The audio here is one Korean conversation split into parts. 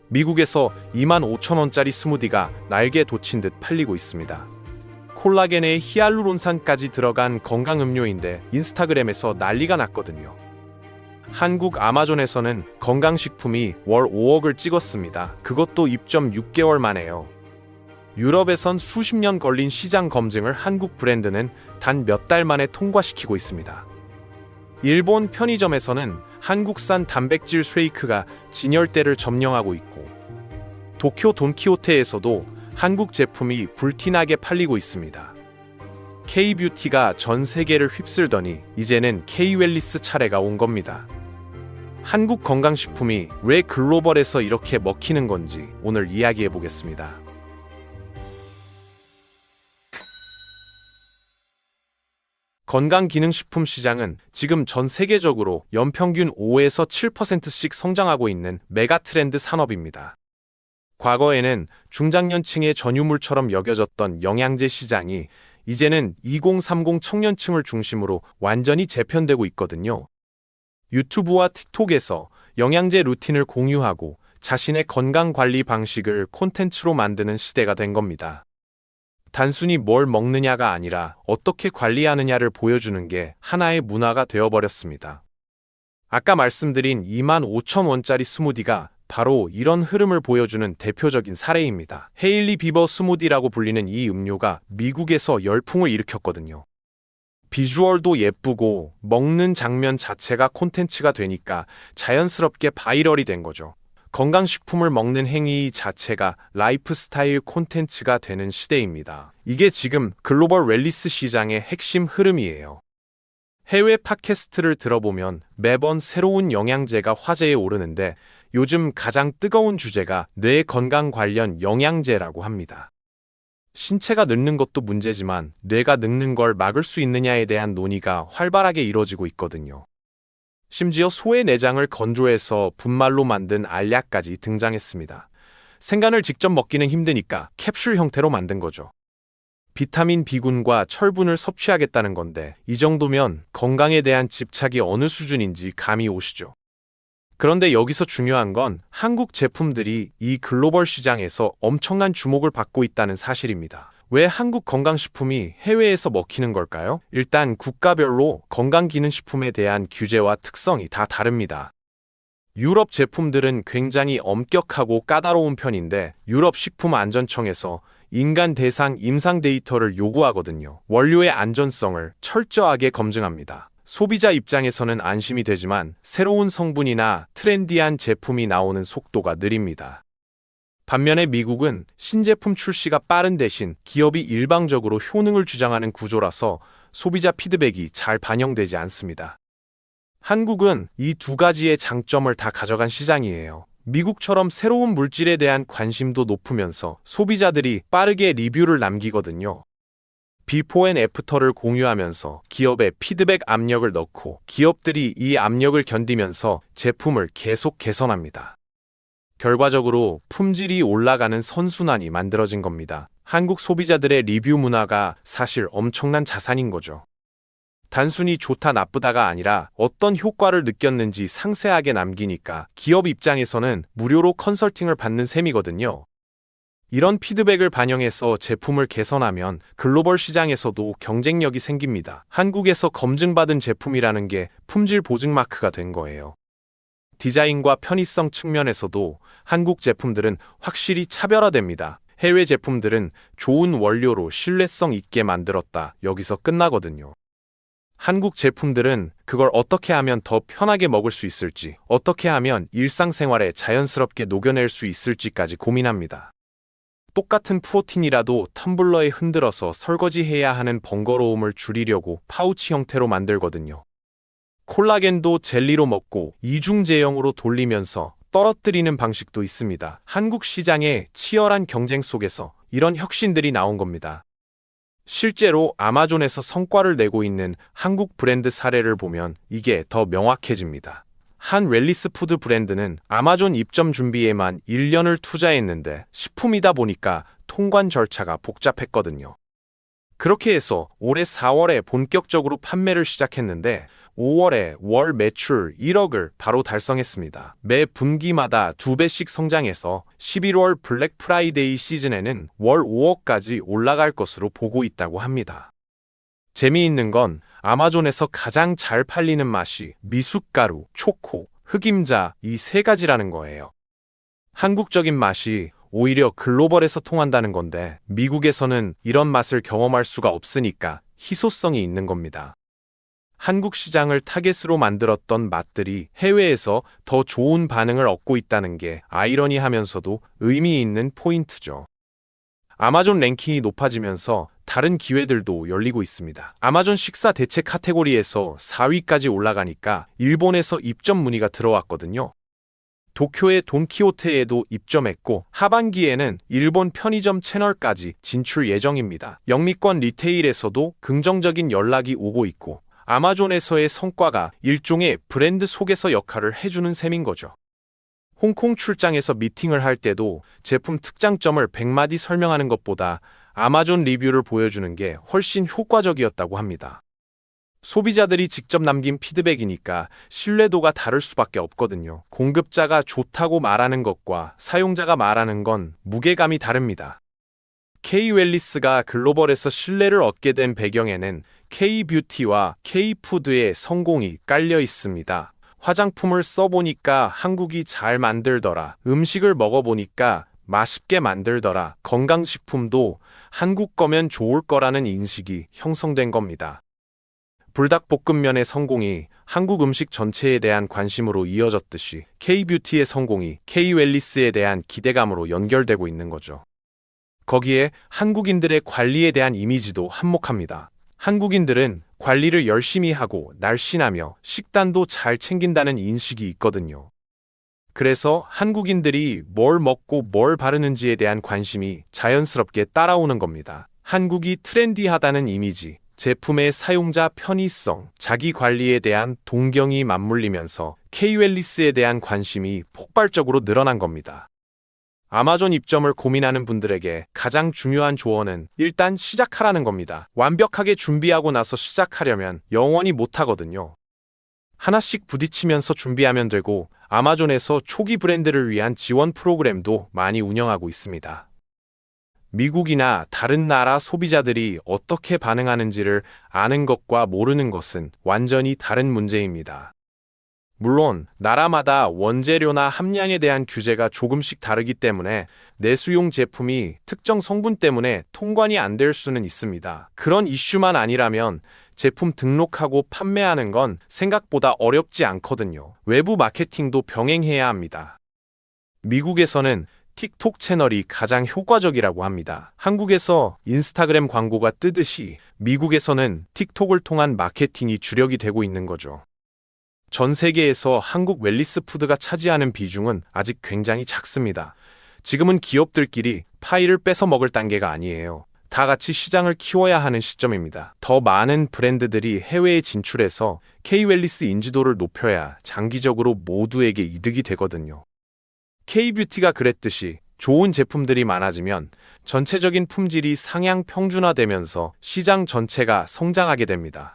미국에서 25,000원짜리 스무디가 날개 돋친 듯 팔리고 있습니다. 콜라겐에 히알루론산까지 들어간 건강음료인데 인스타그램에서 난리가 났거든요. 한국 아마존에서는 건강식품이 월 5억을 찍었습니다. 그것도 입점 6개월 만에요. 유럽에선 수십 년 걸린 시장 검증을 한국 브랜드는 단 몇 달 만에 통과시키고 있습니다. 일본 편의점에서는 한국산 단백질 쉐이크가 진열대를 점령하고 있고, 도쿄 돈키호테에서도 한국 제품이 불티나게 팔리고 있습니다. K뷰티가 전 세계를 휩쓸더니 이제는 K웰리스 차례가 온 겁니다. 한국 건강식품이 왜 글로벌에서 이렇게 먹히는 건지 오늘 이야기해 보겠습니다. 건강기능식품 시장은 지금 전 세계적으로 연평균 5에서 7%씩 성장하고 있는 메가트렌드 산업입니다. 과거에는 중장년층의 전유물처럼 여겨졌던 영양제 시장이 이제는 2030 청년층을 중심으로 완전히 재편되고 있거든요. 유튜브와 틱톡에서 영양제 루틴을 공유하고 자신의 건강관리 방식을 콘텐츠로 만드는 시대가 된 겁니다. 단순히 뭘 먹느냐가 아니라 어떻게 관리하느냐를 보여주는 게 하나의 문화가 되어버렸습니다. 아까 말씀드린 25,000원짜리 스무디가 바로 이런 흐름을 보여주는 대표적인 사례입니다. 헤일리 비버 스무디라고 불리는 이 음료가 미국에서 열풍을 일으켰거든요. 비주얼도 예쁘고 먹는 장면 자체가 콘텐츠가 되니까 자연스럽게 바이럴이 된 거죠. 건강식품을 먹는 행위 자체가 라이프스타일 콘텐츠가 되는 시대입니다. 이게 지금 글로벌 웰니스 시장의 핵심 흐름이에요. 해외 팟캐스트를 들어보면 매번 새로운 영양제가 화제에 오르는데 요즘 가장 뜨거운 주제가 뇌 건강 관련 영양제라고 합니다. 신체가 늙는 것도 문제지만 뇌가 늙는 걸 막을 수 있느냐에 대한 논의가 활발하게 이뤄지고 있거든요. 심지어 소의 내장을 건조해서 분말로 만든 알약까지 등장했습니다. 생간을 직접 먹기는 힘드니까 캡슐 형태로 만든 거죠. 비타민 B군과 철분을 섭취하겠다는 건데 이 정도면 건강에 대한 집착이 어느 수준인지 감이 오시죠. 그런데 여기서 중요한 건 한국 제품들이 이 글로벌 시장에서 엄청난 주목을 받고 있다는 사실입니다. 왜 한국 건강식품이 해외에서 먹히는 걸까요? 일단 국가별로 건강기능식품에 대한 규제와 특성이 다 다릅니다. 유럽 제품들은 굉장히 엄격하고 까다로운 편인데 유럽 식품안전청에서 인간 대상 임상 데이터를 요구하거든요. 원료의 안전성을 철저하게 검증합니다. 소비자 입장에서는 안심이 되지만 새로운 성분이나 트렌디한 제품이 나오는 속도가 느립니다. 반면에 미국은 신제품 출시가 빠른 대신 기업이 일방적으로 효능을 주장하는 구조라서 소비자 피드백이 잘 반영되지 않습니다. 한국은 이 두 가지의 장점을 다 가져간 시장이에요. 미국처럼 새로운 물질에 대한 관심도 높으면서 소비자들이 빠르게 리뷰를 남기거든요. 비포 앤 애프터를 공유하면서 기업에 피드백 압력을 넣고 기업들이 이 압력을 견디면서 제품을 계속 개선합니다. 결과적으로 품질이 올라가는 선순환이 만들어진 겁니다. 한국 소비자들의 리뷰 문화가 사실 엄청난 자산인 거죠. 단순히 좋다 나쁘다가 아니라 어떤 효과를 느꼈는지 상세하게 남기니까 기업 입장에서는 무료로 컨설팅을 받는 셈이거든요. 이런 피드백을 반영해서 제품을 개선하면 글로벌 시장에서도 경쟁력이 생깁니다. 한국에서 검증받은 제품이라는 게 품질 보증 마크가 된 거예요. 디자인과 편의성 측면에서도 한국 제품들은 확실히 차별화됩니다. 해외 제품들은 좋은 원료로 신뢰성 있게 만들었다. 여기서 끝나거든요. 한국 제품들은 그걸 어떻게 하면 더 편하게 먹을 수 있을지, 어떻게 하면 일상생활에 자연스럽게 녹여낼 수 있을지까지 고민합니다. 똑같은 프로틴이라도 텀블러에 흔들어서 설거지해야 하는 번거로움을 줄이려고 파우치 형태로 만들거든요. 콜라겐도 젤리로 먹고 이중제형으로 돌리면서 떨어뜨리는 방식도 있습니다. 한국 시장의 치열한 경쟁 속에서 이런 혁신들이 나온 겁니다. 실제로 아마존에서 성과를 내고 있는 한국 브랜드 사례를 보면 이게 더 명확해집니다. 한 웰니스 푸드 브랜드는 아마존 입점 준비에만 1년을 투자했는데 식품이다 보니까 통관 절차가 복잡했거든요. 그렇게 해서 올해 4월에 본격적으로 판매를 시작했는데 5월에 월 매출 1억을 바로 달성했습니다. 매 분기마다 2배씩 성장해서 11월 블랙 프라이데이 시즌에는 월 5억까지 올라갈 것으로 보고 있다고 합니다. 재미있는 건 아마존에서 가장 잘 팔리는 맛이 미숫가루, 초코, 흑임자 이 세 가지라는 거예요. 한국적인 맛이 오히려 글로벌에서 통한다는 건데 미국에서는 이런 맛을 경험할 수가 없으니까 희소성이 있는 겁니다. 한국 시장을 타겟으로 만들었던 맛들이 해외에서 더 좋은 반응을 얻고 있다는 게 아이러니하면서도 의미 있는 포인트죠. 아마존 랭킹이 높아지면서 다른 기회들도 열리고 있습니다. 아마존 식사 대체 카테고리에서 4위까지 올라가니까 일본에서 입점 문의가 들어왔거든요. 도쿄의 돈키호테에도 입점했고 하반기에는 일본 편의점 채널까지 진출 예정입니다. 영미권 리테일에서도 긍정적인 연락이 오고 있고 아마존에서의 성과가 일종의 브랜드 소개서 역할을 해주는 셈인 거죠. 홍콩 출장에서 미팅을 할 때도 제품 특장점을 100마디 설명하는 것보다 아마존 리뷰를 보여주는 게 훨씬 효과적이었다고 합니다. 소비자들이 직접 남긴 피드백이니까 신뢰도가 다를 수밖에 없거든요. 공급자가 좋다고 말하는 것과 사용자가 말하는 건 무게감이 다릅니다. K-웰리스가 글로벌에서 신뢰를 얻게 된 배경에는 K-뷰티와 K-푸드의 성공이 깔려 있습니다. 화장품을 써보니까 한국이 잘 만들더라. 음식을 먹어보니까 맛있게 만들더라. 건강식품도 한국 거면 좋을 거라는 인식이 형성된 겁니다. 불닭볶음면의 성공이 한국 음식 전체에 대한 관심으로 이어졌듯이 K-뷰티의 성공이 K-웰리스에 대한 기대감으로 연결되고 있는 거죠. 거기에 한국인들의 관리에 대한 이미지도 한몫합니다. 한국인들은 관리를 열심히 하고 날씬하며 식단도 잘 챙긴다는 인식이 있거든요. 그래서 한국인들이 뭘 먹고 뭘 바르는지에 대한 관심이 자연스럽게 따라오는 겁니다. 한국이 트렌디하다는 이미지, 제품의 사용자 편의성, 자기 관리에 대한 동경이 맞물리면서 K-웰리스에 대한 관심이 폭발적으로 늘어난 겁니다. 아마존 입점을 고민하는 분들에게 가장 중요한 조언은 일단 시작하라는 겁니다. 완벽하게 준비하고 나서 시작하려면 영원히 못하거든요. 하나씩 부딪히면서 준비하면 되고 아마존에서 초기 브랜드를 위한 지원 프로그램도 많이 운영하고 있습니다. 미국이나 다른 나라 소비자들이 어떻게 반응하는지를 아는 것과 모르는 것은 완전히 다른 문제입니다. 물론 나라마다 원재료나 함량에 대한 규제가 조금씩 다르기 때문에 내수용 제품이 특정 성분 때문에 통관이 안 될 수는 있습니다. 그런 이슈만 아니라면 제품 등록하고 판매하는 건 생각보다 어렵지 않거든요. 외부 마케팅도 병행해야 합니다. 미국에서는 틱톡 채널이 가장 효과적이라고 합니다. 한국에서 인스타그램 광고가 뜨듯이 미국에서는 틱톡을 통한 마케팅이 주력이 되고 있는 거죠. 전 세계에서 한국 웰리스 푸드가 차지하는 비중은 아직 굉장히 작습니다. 지금은 기업들끼리 파이를 뺏어 먹을 단계가 아니에요. 다 같이 시장을 키워야 하는 시점입니다. 더 많은 브랜드들이 해외에 진출해서 K-웰리스 인지도를 높여야 장기적으로 모두에게 이득이 되거든요. K-뷰티가 그랬듯이 좋은 제품들이 많아지면 전체적인 품질이 상향 평준화되면서 시장 전체가 성장하게 됩니다.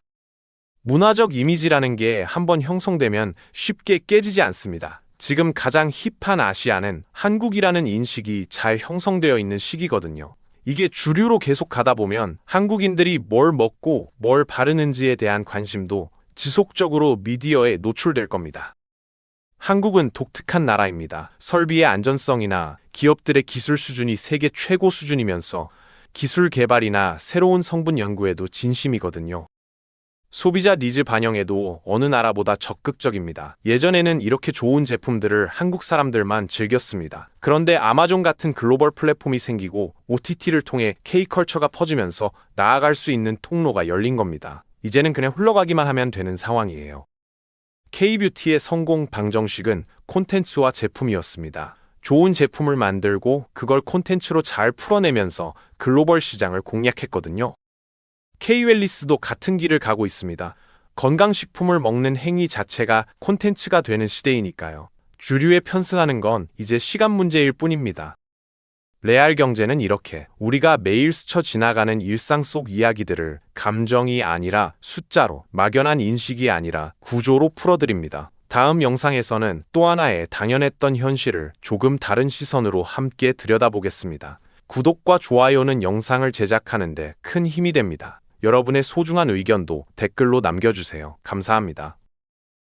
문화적 이미지라는 게 한번 형성되면 쉽게 깨지지 않습니다. 지금 가장 힙한 아시아는 한국이라는 인식이 잘 형성되어 있는 시기거든요. 이게 주류로 계속 가다 보면 한국인들이 뭘 먹고 뭘 바르는지에 대한 관심도 지속적으로 미디어에 노출될 겁니다. 한국은 독특한 나라입니다. 설비의 안전성이나 기업들의 기술 수준이 세계 최고 수준이면서 기술 개발이나 새로운 성분 연구에도 진심이거든요. 소비자 니즈 반영에도 어느 나라보다 적극적입니다. 예전에는 이렇게 좋은 제품들을 한국 사람들만 즐겼습니다. 그런데 아마존 같은 글로벌 플랫폼이 생기고 OTT를 통해 K컬처가 퍼지면서 나아갈 수 있는 통로가 열린 겁니다. 이제는 그냥 흘러가기만 하면 되는 상황이에요. K-뷰티의 성공 방정식은 콘텐츠와 제품이었습니다. 좋은 제품을 만들고 그걸 콘텐츠로 잘 풀어내면서 글로벌 시장을 공략했거든요. K-웰리스도 같은 길을 가고 있습니다. 건강식품을 먹는 행위 자체가 콘텐츠가 되는 시대이니까요. 주류에 편승하는 건 이제 시간 문제일 뿐입니다. 레알 경제는 이렇게 우리가 매일 스쳐 지나가는 일상 속 이야기들을 감정이 아니라 숫자로, 막연한 인식이 아니라 구조로 풀어드립니다. 다음 영상에서는 또 하나의 당연했던 현실을 조금 다른 시선으로 함께 들여다보겠습니다. 구독과 좋아요는 영상을 제작하는 데 큰 힘이 됩니다. 여러분의 소중한 의견도 댓글로 남겨주세요. 감사합니다.